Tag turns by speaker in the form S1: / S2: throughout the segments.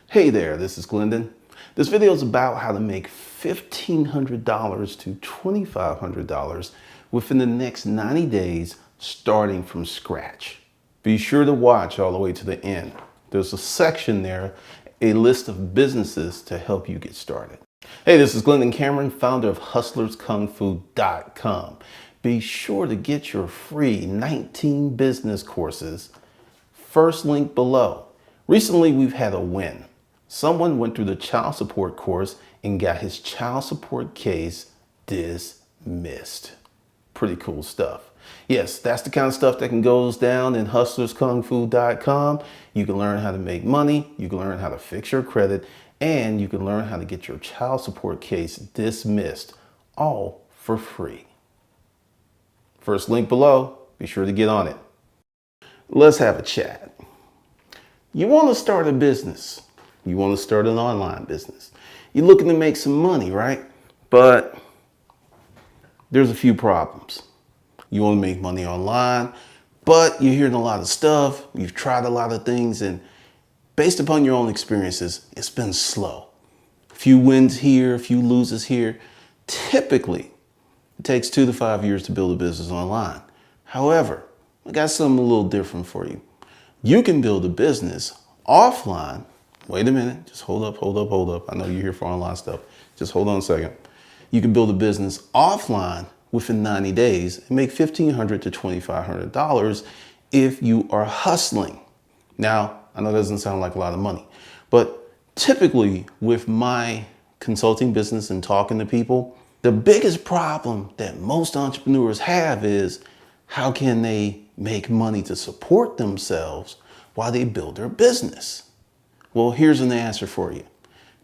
S1: Hey there, this is Glendon. This video is about how to make $1,500 to $2,500 within the next 90 days starting from scratch. Be sure to watch all the way to the end. There's a section there, a list of businesses to help you get started. Hey, this is Glendon Cameron, founder of HustlersKungFu.com. Be sure to get your free 19 business courses. First link below. Recently, we've had a win. Someone went through the child support course and got his child support case dismissed. Pretty cool stuff. Yes, that's the kind of stuff that goes down in HustlersKungFu.com. You can learn how to make money, you can learn how to fix your credit, and you can learn how to get your child support case dismissed, all for free. First link below, be sure to get on it. Let's have a chat. You want to start a business. You want to start an online business. You're looking to make some money, right? But there's a few problems. You want to make money online, but you're hearing a lot of stuff. You've tried a lot of things, and based upon your own experiences, it's been slow. A few wins here, a few loses here. Typically, it takes 2 to 5 years to build a business online. However, I got something a little different for you. You can build a business offline. Wait a minute, just hold up. I know you're here for online stuff. Just hold on a second. You can build a business offline within 90 days and make $1,500 to $2,500 if you are hustling. Now, I know that doesn't sound like a lot of money, but typically with my consulting business and talking to people, the biggest problem that most entrepreneurs have is how can they make money to support themselves while they build their business? Well, here's an answer for you.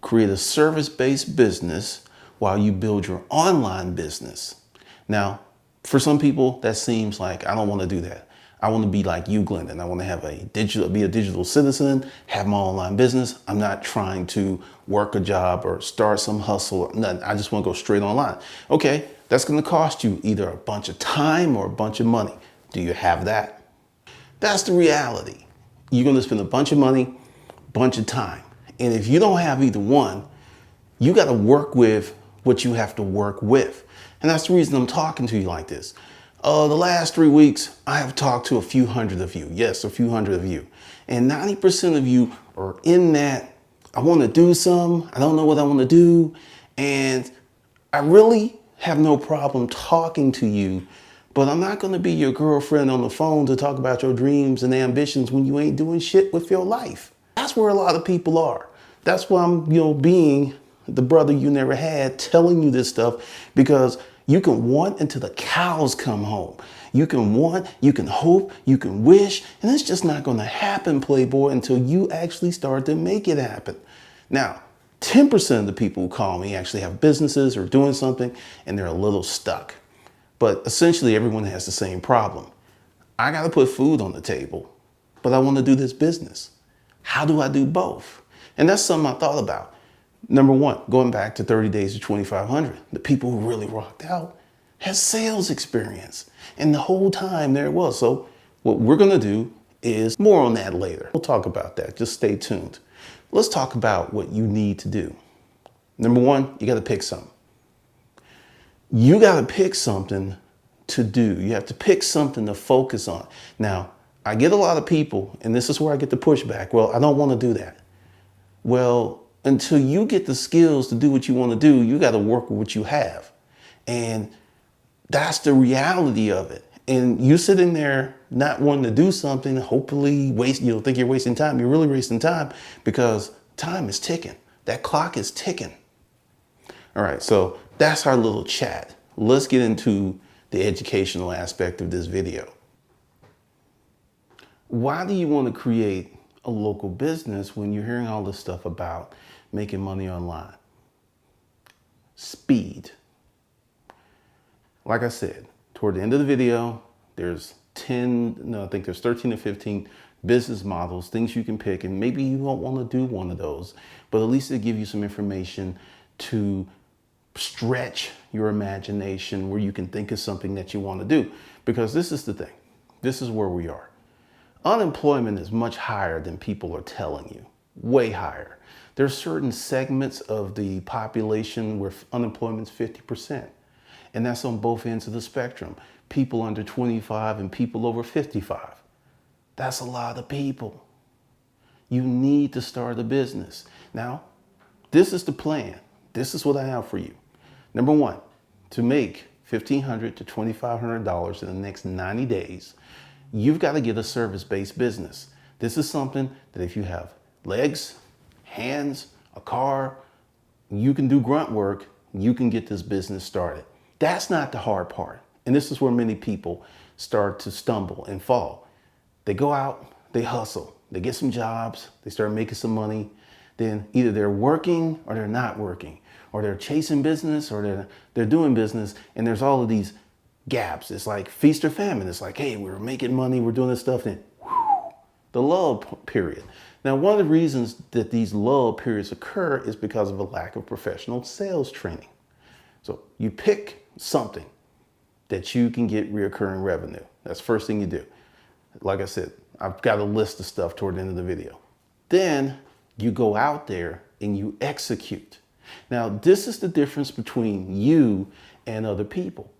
S1: Create a service-based business while you build your online business. Now, for some people, that seems like, I don't want to do that. I want to be like you, Glendon. I want to have be a digital citizen, have my online business. I'm not trying to work a job or start some hustle or nothing. I just want to go straight online. Okay, that's going to cost you either a bunch of time or a bunch of money. Do you have that? That's the reality. You're going to spend a bunch of money, bunch of time. And if you don't have either one, you got to work with what you have to work with. And that's the reason I'm talking to you like this. The last 3 weeks, I have talked to a few hundred of you. Yes, a few hundred of you. And 90% of you are in that, I want to do some, I don't know what I want to do. And I really have no problem talking to you, but I'm not going to be your girlfriend on the phone to talk about your dreams and ambitions when you ain't doing shit with your life. That's where a lot of people are. That's why I'm, being the brother you never had, telling you this stuff, because you can want until the cows come home. You can want, you can hope, you can wish, and it's just not going to happen, Playboy, until you actually start to make it happen. Now, 10% of the people who call me actually have businesses or doing something, and they're a little stuck. But essentially, everyone has the same problem. I got to put food on the table, but I want to do this business. How do I do both? And that's something I thought about. Number one, going back to 30 days to 2,500, the people who really rocked out had sales experience. And the whole time there it was. So what we're going to do is more on that later. We'll talk about that. Just stay tuned. Let's talk about what you need to do. Number one, you got to pick something. You got to pick something to do. You have to pick something to focus on. Now, I get a lot of people, and this is where I get the pushback. Well, I don't want to do that. Well, until you get the skills to do what you want to do, you got to work with what you have. And that's the reality of it. And you sitting there not wanting to do something, hopefully think you're wasting time. You're really wasting time because time is ticking. That clock is ticking. All right, so that's our little chat. Let's get into the educational aspect of this video. Why do you want to create a local business when you're hearing all this stuff about making money online? Speed. Like I said, toward the end of the video, there's 13 to 15 business models, things you can pick, and maybe you don't want to do one of those, but at least it give you some information to stretch your imagination where you can think of something that you want to do. Because this is the thing. This is where we are. Unemployment is much higher than people are telling you. Way higher. There's certain segments of the population where unemployment's 50%. And that's on both ends of the spectrum. People under 25 and people over 55. That's a lot of people. You need to start a business. Now, this is the plan. This is what I have for you. Number one, to make $1,500 to $2,500 in the next 90 days, you've got to get a service-based business. This is something that if you have legs, hands, a car, you can do grunt work, you can get this business started. That's not the hard part. And this is where many people start to stumble and fall. They go out, they hustle, they get some jobs, they start making some money. Then either they're working or they're not working, or they're chasing business or they're doing business. And there's all of these gaps. It's like feast or famine. It's like, hey, we're making money, we're doing this stuff. Then the lull period. Now, one of the reasons that these lull periods occur is because of a lack of professional sales training. So you pick something that you can get reoccurring revenue. That's the first thing you do. Like I said, I've got a list of stuff toward the end of the video. Then you go out there and you execute. Now, this is the difference between you and other people.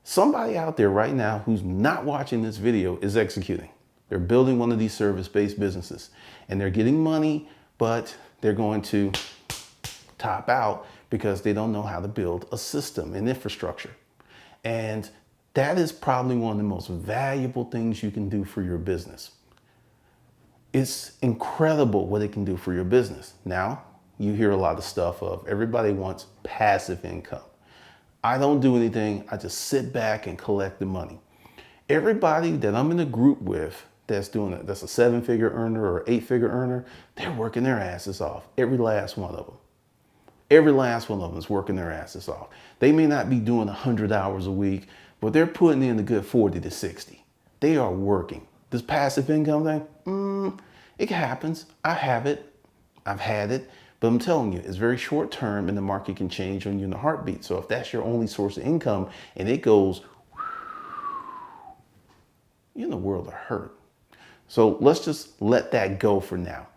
S1: Somebody out there right now who's not watching this video is executing. They're building one of these service-based businesses and they're getting money, but they're going to top out because they don't know how to build a system and infrastructure. And that is probably one of the most valuable things you can do for your business. It's incredible what it can do for your business. Now, you hear a lot of stuff of everybody wants passive income. I don't do anything. I just sit back and collect the money. Everybody that I'm in a group with that's doing it, that's a 7-figure earner or 8-figure earner, they're working their asses off. Every last one of them. Every last one of them is working their asses off. They may not be doing 100 hours a week, but they're putting in a good 40 to 60. They are working. This passive income thing, it happens. I have it. I've had it. But I'm telling you, it's very short term and the market can change on you in a heartbeat. So if that's your only source of income and it goes, you're in the world of hurt. So let's just let that go for now.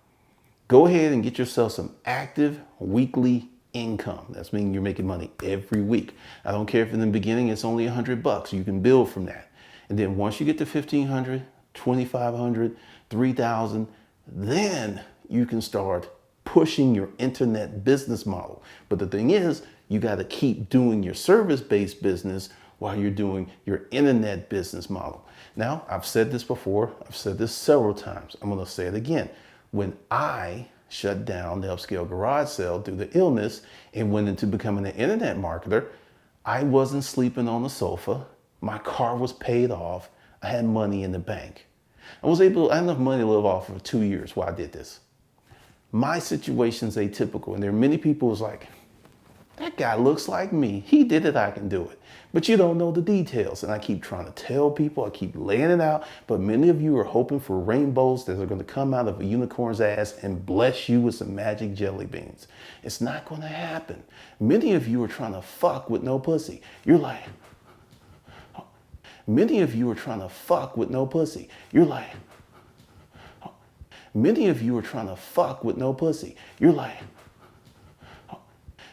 S1: Go ahead and get yourself some active weekly income. That's meaning you're making money every week. I don't care if in the beginning it's only $100. You can build from that. And then once you get to 1,500, 2,500, 3,000, then you can start pushing your internet business model. But the thing is, you got to keep doing your service-based business while you're doing your internet business model. Now, I've said this before. I've said this several times. I'm going to say it again. When I shut down the Upscale Garage Sale due to illness and went into becoming an internet marketer, I wasn't sleeping on the sofa. My car was paid off. I had money in the bank. I had enough money to live off for 2 years while I did this. My situation's atypical, and there are many people who's like, that guy looks like me. He did it, I can do it. But you don't know the details. And I keep trying to tell people, I keep laying it out, but many of you are hoping for rainbows that are going to come out of a unicorn's ass and bless you with some magic jelly beans. It's not going to happen. Many of you are trying to fuck with no pussy. You're like, many of you are trying to fuck with no pussy. You're like, many of you are trying to fuck with no pussy. You're like,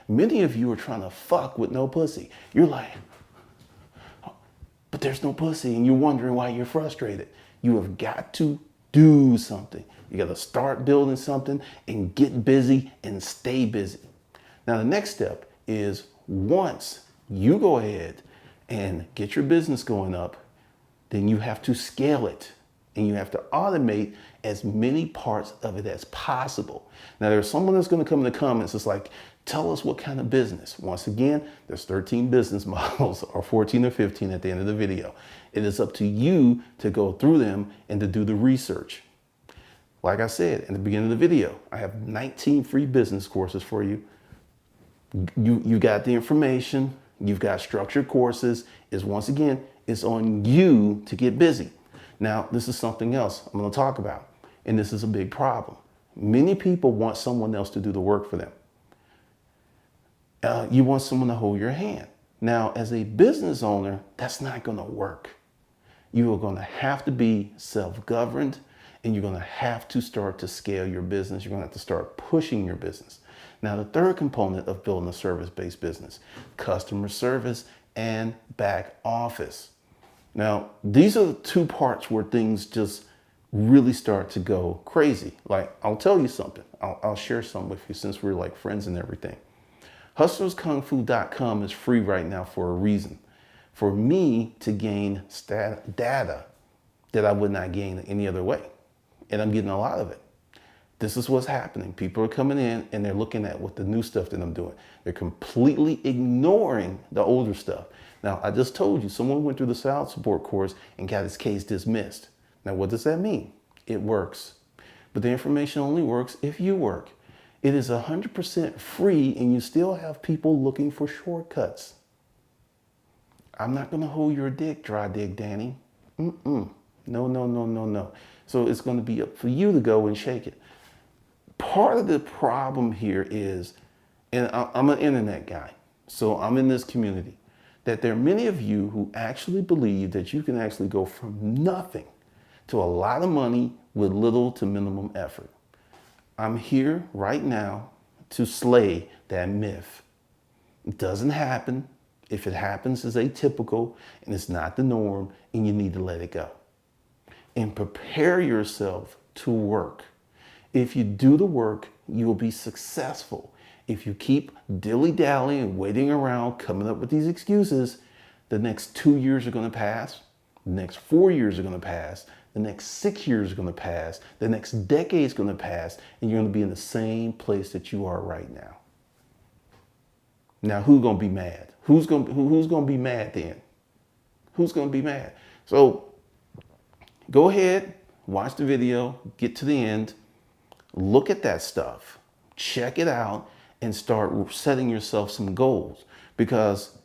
S1: many of you are trying to fuck with no pussy. You're like, but there's no pussy, and you're wondering why you're frustrated. You have got to do something. You got to start building something and get busy and stay busy. Now, the next step is once you go ahead and get your business going up, then you have to scale it. And you have to automate as many parts of it as possible. Now, there's someone that's going to come in the comments. It's like, tell us what kind of business. Once again, there's 13 business models or 14 or 15 at the end of the video. It is up to you to go through them and to do the research. Like I said in the beginning of the video, I have 19 free business courses for you. You got the information. You've got structured courses. Once again, it's on you to get busy. Now, this is something else I'm going to talk about, and this is a big problem. Many people want someone else to do the work for them. You want someone to hold your hand. Now, as a business owner, that's not going to work. You are going to have to be self-governed, and you're going to have to start to scale your business. You're going to have to start pushing your business. Now, the third component of building a service-based business, customer service and back office. Now, these are the two parts where things just really start to go crazy. Like, I'll tell you something. I'll share some with you since we're like friends and everything. HustlersKungFu.com is free right now for a reason. For me to gain data that I would not gain any other way. And I'm getting a lot of it. This is what's happening. People are coming in and they're looking at what the new stuff that I'm doing. They're completely ignoring the older stuff. Now, I just told you someone went through the child support course and got his case dismissed. Now, what does that mean? It works. But the information only works if you work. It is 100% free and you still have people looking for shortcuts. I'm not going to hold your dick, dry dick, Danny. No, no, no, no, no. So it's going to be up for you to go and shake it. Part of the problem here is, and I'm an internet guy, so I'm in this community, that there are many of you who actually believe that you can actually go from nothing to a lot of money with little to minimum effort. I'm here right now to slay that myth. It doesn't happen. If it happens, it's atypical and it's not the norm, and you need to let it go. And prepare yourself to work. If you do the work, you will be successful. If you keep dilly-dallying and waiting around, coming up with these excuses, the next 2 years are going to pass. The next 4 years are going to pass. The next 6 years are going to pass. The next decade is going to pass. And you're going to be in the same place that you are right now. Now, who's going to be mad? Who's going to be mad then? Who's going to be mad? So go ahead, watch the video, get to the end, look at that stuff, check it out, and start setting yourself some goals. Because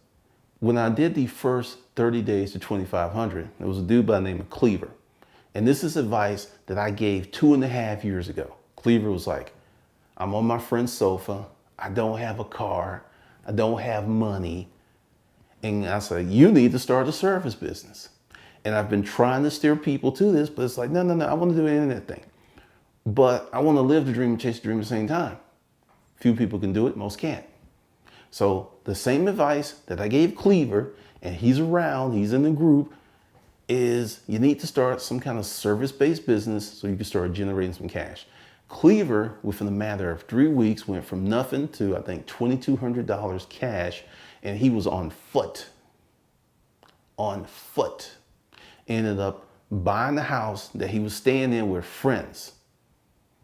S1: when I did the first 30 days to 2,500, there was a dude by the name of Cleaver. And this is advice that I gave 2.5 years ago. Cleaver was like, I'm on my friend's sofa. I don't have a car. I don't have money. And I said, you need to start a service business. And I've been trying to steer people to this, but it's like, no, I want to do an internet thing. But I want to live the dream and chase the dream at the same time. Few people can do it, most can't. So the same advice that I gave Cleaver, and he's around, he's in the group, is you need to start some kind of service-based business so you can start generating some cash. Cleaver, within a matter of 3 weeks, went from nothing to, I think, $2,200 cash, and he was on foot. On foot. Ended up buying the house that he was staying in with friends.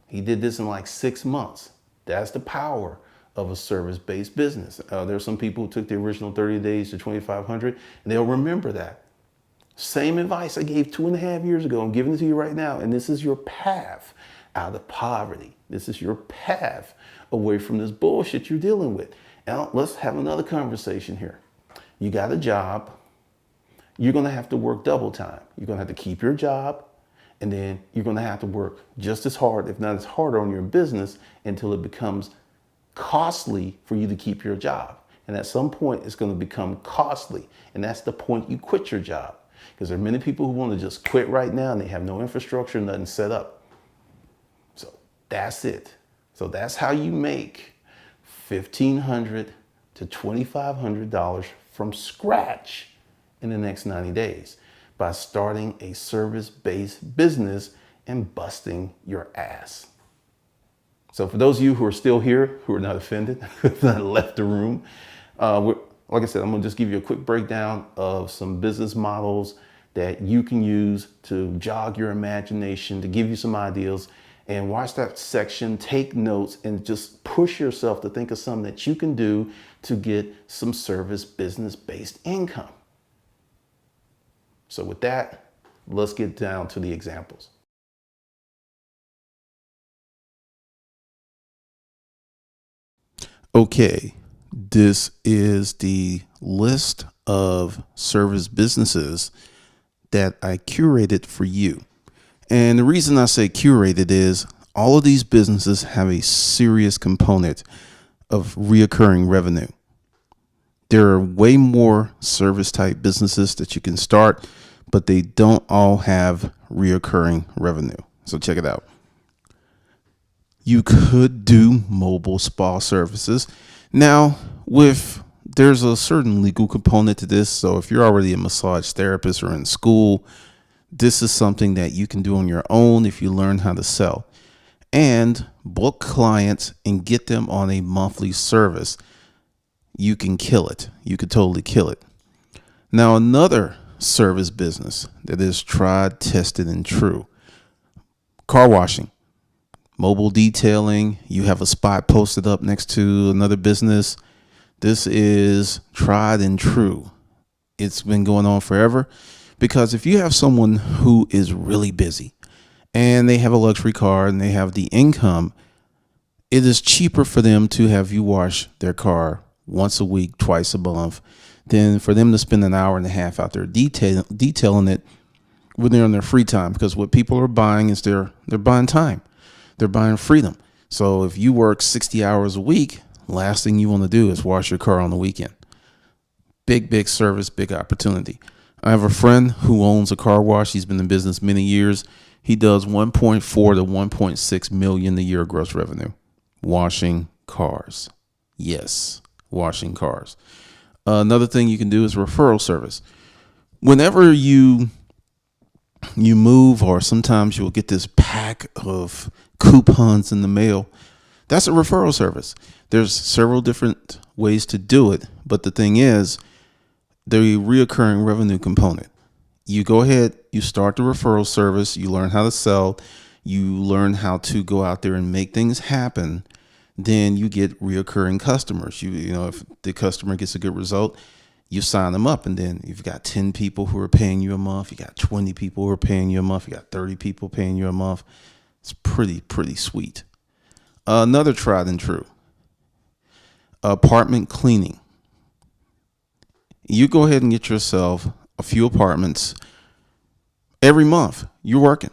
S1: He did this in like 6 months. That's the power of a service-based business. There are some people who took the original 30 days to 2,500, and they'll remember that. Same advice I gave 2.5 years ago. I'm giving it to you right now. And this is your path out of poverty. This is your path away from this bullshit you're dealing with. Now, let's have another conversation here. You got a job. You're going to have to work double time. You're going to have to keep your job. And then you're going to have to work just as hard, if not as harder, on your business until it becomes costly for you to keep your job. And at some point, it's going to become costly. And that's the point you quit your job. Because there are many people who want to just quit right now and they have no infrastructure, nothing set up. So that's it. So that's how you make $1,500 to $2,500 from scratch in the next 90 days by starting a service-based business and busting your ass. So for those of you who are still here, who are not offended, who have not left the room, like I said, I'm gonna just give you a quick breakdown of some business models that you can use to jog your imagination, to give you some ideas, and watch that section, take notes, and just push yourself to think of something that you can do to get some service business-based income. So with that, let's get down to the examples. Okay, this is the list of service businesses that I curated for you. And the reason I say curated is all of these businesses have a serious component of reoccurring revenue. There are way more service type businesses that you can start, but they don't all have reoccurring revenue. So check it out. You could do mobile spa services. Now, there's a certain legal component to this. So if you're already a massage therapist or in school, this is something that you can do on your own if you learn how to sell and book clients and get them on a monthly service. You can kill it. You could totally kill it. Now, another service business that is tried, tested, and true: car washing, mobile detailing. You have a spot posted up next to another business. This is tried and true. It's been going on forever, because if you have someone who is really busy and they have a luxury car and they have the income, it is cheaper for them to have you wash their car once a week, twice a month, than for them to spend an hour and a half out there detailing it when they're on their free time. Because what people are buying is they're buying time. They're buying freedom. So if you work 60 hours a week, last thing you want to do is wash your car on the weekend. Big service, big opportunity. I have a friend who owns a car wash. He's been in business many years. He does 1.4 to 1.6 million a year gross revenue washing cars. Yes, washing cars. Another thing you can do is referral service. Whenever you move, or sometimes you'll get this pack of coupons in the mail, that's a referral service. There's several different ways to do it, but the thing is, the reoccurring revenue component. You go ahead, you start the referral service, you learn how to sell, you learn how to go out there and make things happen. Then you get reoccurring customers. You know, if the customer gets a good result, you sign them up, and then you've got 10 people who are paying you a month. You got 20 people who are paying you a month. You got 30 people paying you a month. It's pretty sweet. Another tried and true: apartment cleaning. You go ahead and get yourself a few apartments every month. You're working.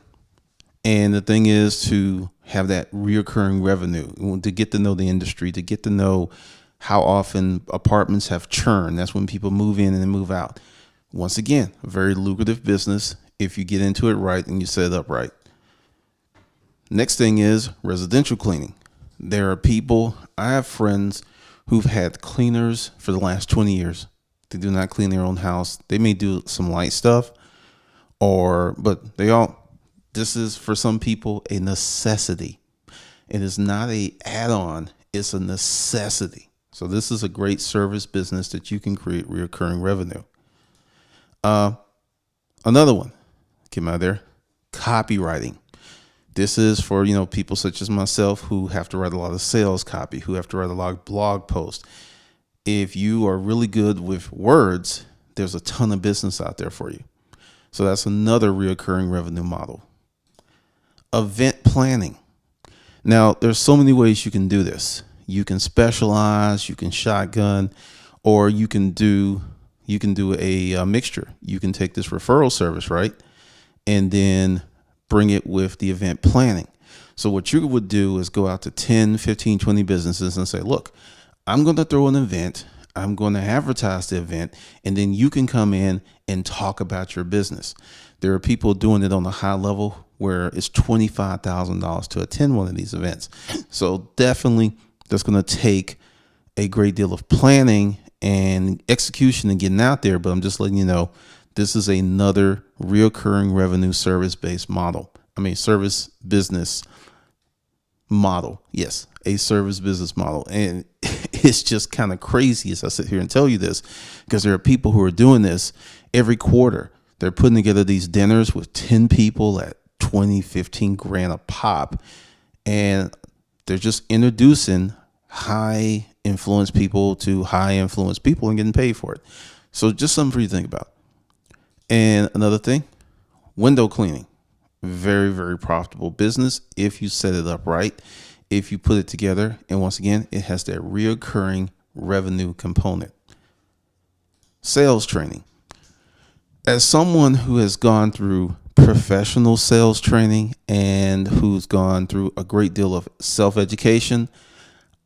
S1: And the thing is to have that reoccurring revenue, to get to know the industry, to get to know how often apartments have churn. That's when people move in and then move out. Once again, a very lucrative business if you get into it right and you set it up right. Next thing is residential cleaning. There are people, I have friends who've had cleaners for the last 20 years. They do not clean their own house. They may do some light stuff, but this is for some people a necessity. It is not an add-on, it's a necessity. So this is a great service business that you can create recurring revenue. Another one, came out there, copywriting. This is for, people such as myself who have to write a lot of sales copy, who have to write a lot of blog posts. If you are really good with words, there's a ton of business out there for you. So that's another recurring revenue model. Event planning. Now, there's so many ways you can do this. You can specialize, you can shotgun, or you can do a mixture. You can take this referral service, right, and then bring it with the event planning. So what you would do is go out to 10, 15, 20 businesses and say, look, I'm going to throw an event. I'm going to advertise the event, and then you can come in and talk about your business. There are people doing it on a high level where it's $25,000 to attend one of these events. So definitely that's going to take a great deal of planning and execution and getting out there. But I'm just letting you know, this is another recurring revenue service business model. Yes, a service business model. And it's just kind of crazy as I sit here and tell you this, because there are people who are doing this every quarter. They're putting together these dinners with 10 people at 20, 15 grand a pop. And they're just introducing high influence people to high influence people and getting paid for it. So just something for you to think about. And another thing, window cleaning. Very, very profitable business if you set it up right, if you put it together. And once again, it has that reoccurring revenue component. Sales training. As someone who has gone through professional sales training and who's gone through a great deal of self-education,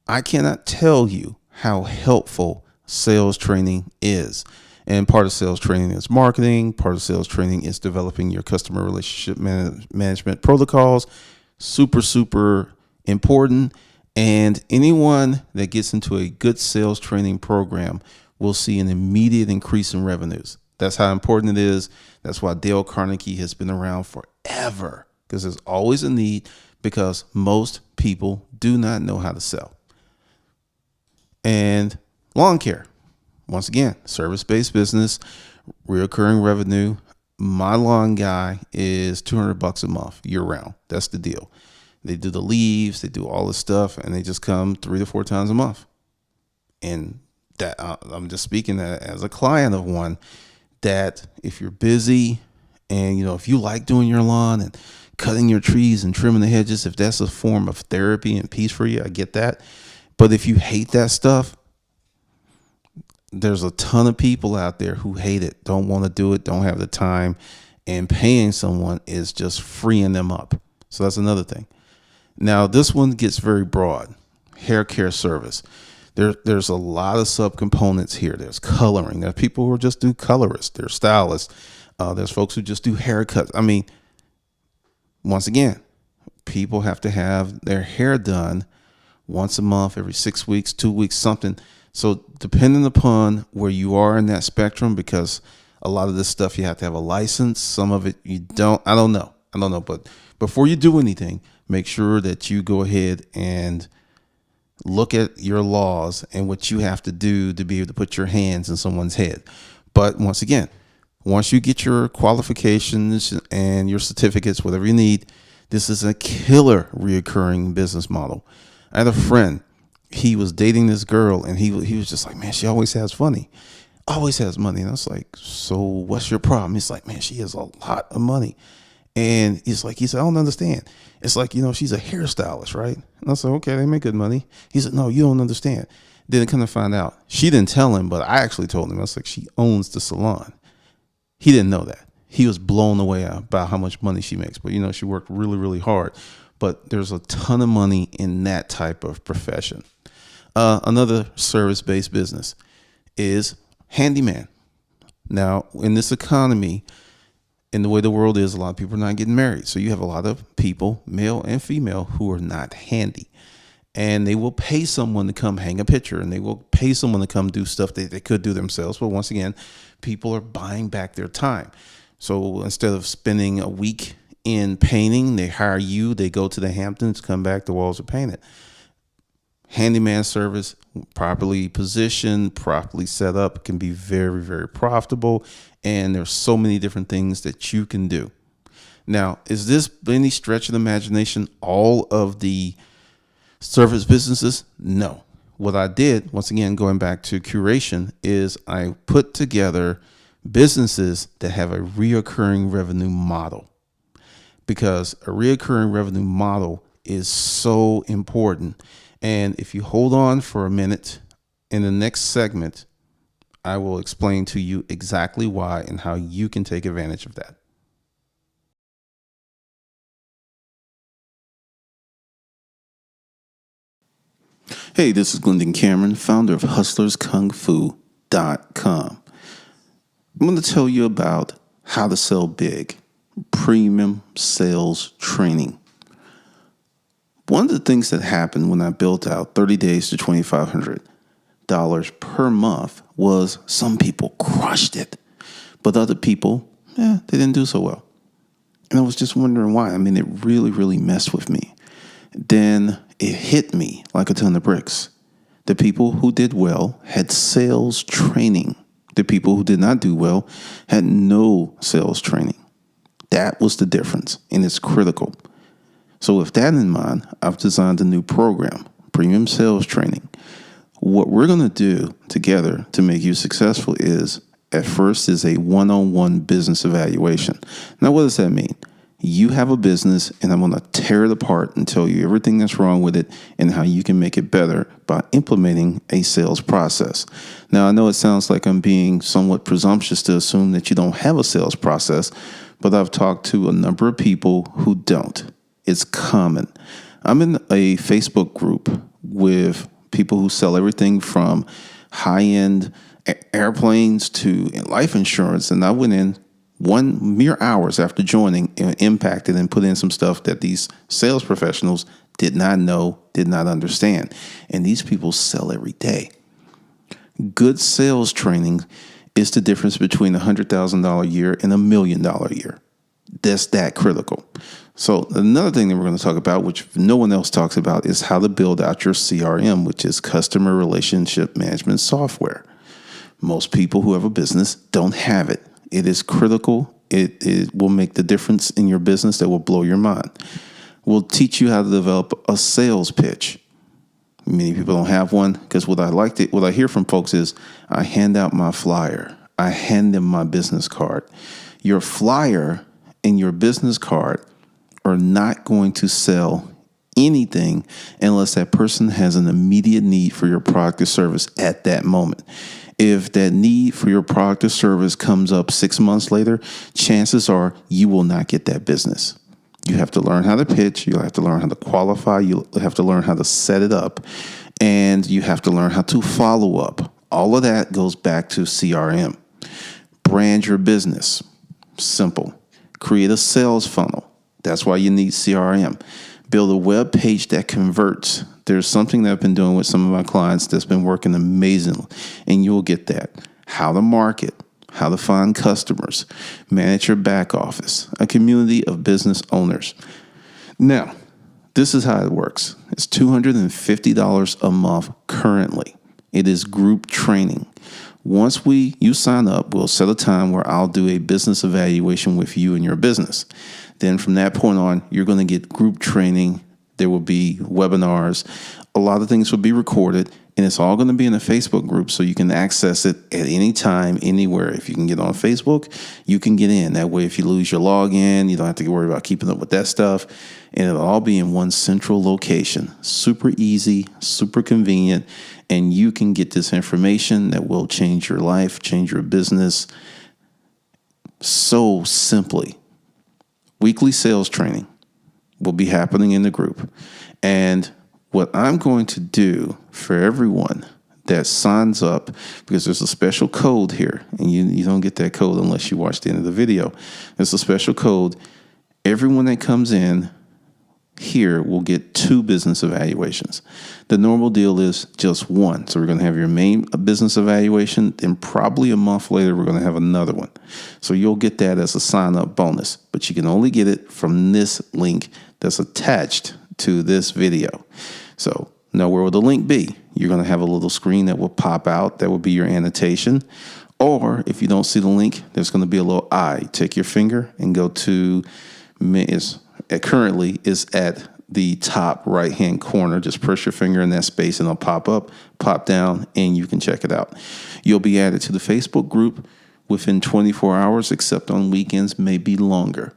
S1: I cannot tell you how helpful sales training is. And part of sales training is marketing. Part of sales training is developing your customer relationship management protocols. Super, super important. And anyone that gets into a good sales training program will see an immediate increase in revenues. That's how important it is. That's why Dale Carnegie has been around forever, because there's always a need, because most people do not know how to sell. And lawn care, once again, service-based business, recurring revenue. My lawn guy is $200 a month year round. That's the deal. They do the leaves, they do all this stuff, and they just come 3 to 4 times a month. And that I'm just speaking as a client of one, that if you're busy and, if you like doing your lawn and cutting your trees and trimming the hedges, if that's a form of therapy and peace for you, I get that. But if you hate that stuff, there's a ton of people out there who hate it, don't want to do it, don't have the time, and paying someone is just freeing them up. So that's another thing. Now, this one gets very broad. Hair care service. There's a lot of subcomponents here. There's coloring. There's people who just do colorists. There's stylists. There's folks who just do haircuts. I mean, once again, people have to have their hair done once a month, every 6 weeks, 2 weeks, something. So depending upon where you are in that spectrum, because a lot of this stuff you have to have a license. Some of it you don't. I don't know. But before you do anything, make sure that you go ahead and look at your laws and what you have to do to be able to put your hands in someone's head. But once again, once you get your qualifications and your certificates, whatever you need, this is a killer reoccurring business model. I had a friend, he was dating this girl, and he was just like, man, she always has money. And I was like, so what's your problem? He's like, man, she has a lot of money. And he said, I don't understand. It's like, she's a hairstylist, right? And I said, okay, they make good money. He said, no, you don't understand. Then come to find out, she didn't tell him, but I actually told him. I was like, she owns the salon. He didn't know that. He was blown away about how much money she makes. But, she worked really, really hard. But there's a ton of money in that type of profession. Another service-based business is handyman. Now, in this economy, in the way the world is, a lot of people are not getting married. So you have a lot of people, male and female, who are not handy. And they will pay someone to come hang a picture, and they will pay someone to come do stuff that they could do themselves. But once again, people are buying back their time. So instead of spending a week in painting, they hire you, they go to the Hamptons, come back, the walls are painted. Handyman service, properly positioned, properly set up, can be very, very profitable. And there's so many different things that you can do. Now, is this any stretch of the imagination, all of the service businesses? No. What I did, once again, going back to curation, is I put together businesses that have a reoccurring revenue model, because a reoccurring revenue model is so important. And if you hold on for a minute, in the next segment, I will explain to you exactly why and how you can take advantage of that. Hey, this is Glendon Cameron, founder of HustlersKungFu.com. I'm going to tell you about how to sell big, premium sales training. One of the things that happened when I built out 30 days to $2,500 per month was some people crushed it, but other people, they didn't do so well. And I was just wondering why. I mean, it really, really messed with me. Then it hit me like a ton of bricks. The people who did well had sales training. The people who did not do well had no sales training. That was the difference, and it's critical. So with that in mind, I've designed a new program, Premium Sales Training. What we're going to do together to make you successful is, at first, is a one-on-one business evaluation. Now, what does that mean? You have a business, and I'm going to tear it apart and tell you everything that's wrong with it and how you can make it better by implementing a sales process. Now, I know it sounds like I'm being somewhat presumptuous to assume that you don't have a sales process, but I've talked to a number of people who don't. It's common. I'm in a Facebook group with people who sell everything from high-end airplanes to life insurance. And I went in mere hours after joining and impacted and put in some stuff that these sales professionals did not know, did not understand. And these people sell every day. Good sales training is the difference between $100,000 a year and $1 million a year. That's that critical. So another thing that we're going to talk about, which no one else talks about, is how to build out your CRM, which is customer relationship management software. Most people who have a business don't have it. It is critical. It will make the difference in your business that will blow your mind. We'll teach you how to develop a sales pitch. Many people don't have one because what I hear from folks is I hand out my flyer. I hand them my business card. Your flyer and your business card are not going to sell anything unless that person has an immediate need for your product or service at that moment. If that need for your product or service comes up 6 months later, chances are you will not get that business. You have to learn how to pitch. You have to learn how to qualify. You have to learn how to set it up. And you have to learn how to follow up. All of that goes back to CRM. Brand your business. Simple. Create a sales funnel. That's why you need CRM. Build a web page that converts. There's something that I've been doing with some of my clients that's been working amazingly, and you'll get that. How to market, how to find customers, manage your back office, a community of business owners. Now, this is how it works. It's $250 a month currently. It is group training. Once you sign up, we'll set a time where I'll do a business evaluation with you and your business. Then from that point on, you're going to get group training. There will be webinars. A lot of things will be recorded, and it's all going to be in a Facebook group so you can access it at any time, anywhere. If you can get on Facebook, you can get in. That way, if you lose your login, you don't have to worry about keeping up with that stuff. And it'll all be in one central location. Super easy, super convenient, and you can get this information that will change your life, change your business so simply. Weekly sales training will be happening in the group. And what I'm going to do for everyone that signs up, because there's a special code here, and you don't get that code unless you watch the end of the video. There's a special code. Everyone that comes in here will get 2 business evaluations. The normal deal is just 1. So we're going to have your main business evaluation, then probably a month later, we're going to have another one. So you'll get that as a sign-up bonus, but you can only get it from this link that's attached to this video. So now where will the link be? You're going to have a little screen that will pop out. That will be your annotation. Or if you don't see the link, there's going to be a little eye. Take your finger and go to currently is at the top right-hand corner. Just press your finger in that space and it'll pop up, pop down, and you can check it out. You'll be added to the Facebook group within 24 hours, except on weekends, maybe longer.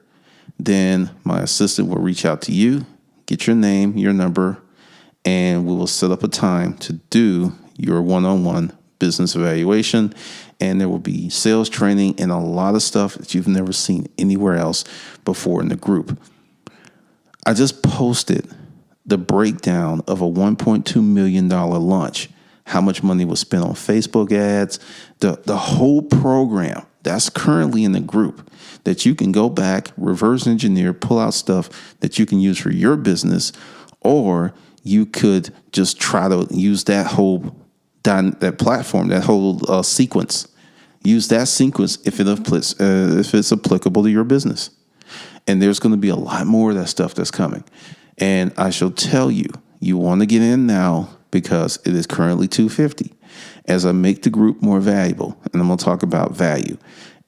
S1: Then my assistant will reach out to you, get your name, your number, and we will set up a time to do your one-on-one business evaluation. And there will be sales training and a lot of stuff that you've never seen anywhere else before in the group. I just posted the breakdown of a $1.2 million launch. How much money was spent on Facebook ads, the whole program that's currently in the group that you can go back, reverse engineer, pull out stuff that you can use for your business, or you could just try to use that whole that platform, that whole sequence. Use that sequence if it's applicable to your business. And there's going to be a lot more of that stuff that's coming. And I shall tell you, you want to get in now because it is currently $250. As I make the group more valuable, and I'm going to talk about value,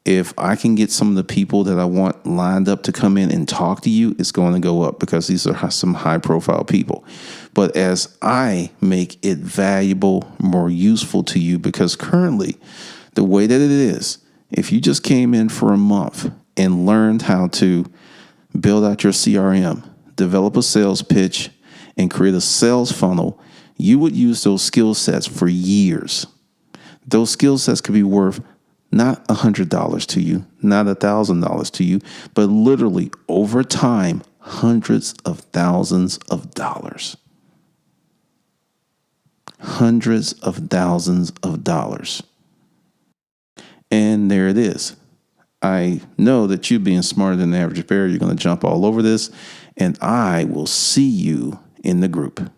S1: if I can get some of the people that I want lined up to come in and talk to you, it's going to go up because these are some high-profile people. But as I make it valuable, more useful to you, because currently the way that it is, if you just came in for a month and learned how to build out your CRM, develop a sales pitch, and create a sales funnel, you would use those skill sets for years. Those skill sets could be worth not $100 to you, not $1,000 to you, but literally over time, hundreds of thousands of dollars. Hundreds of thousands of dollars. And there it is. I know that you, being smarter than the average bear, you're going to jump all over this, and I will see you in the group.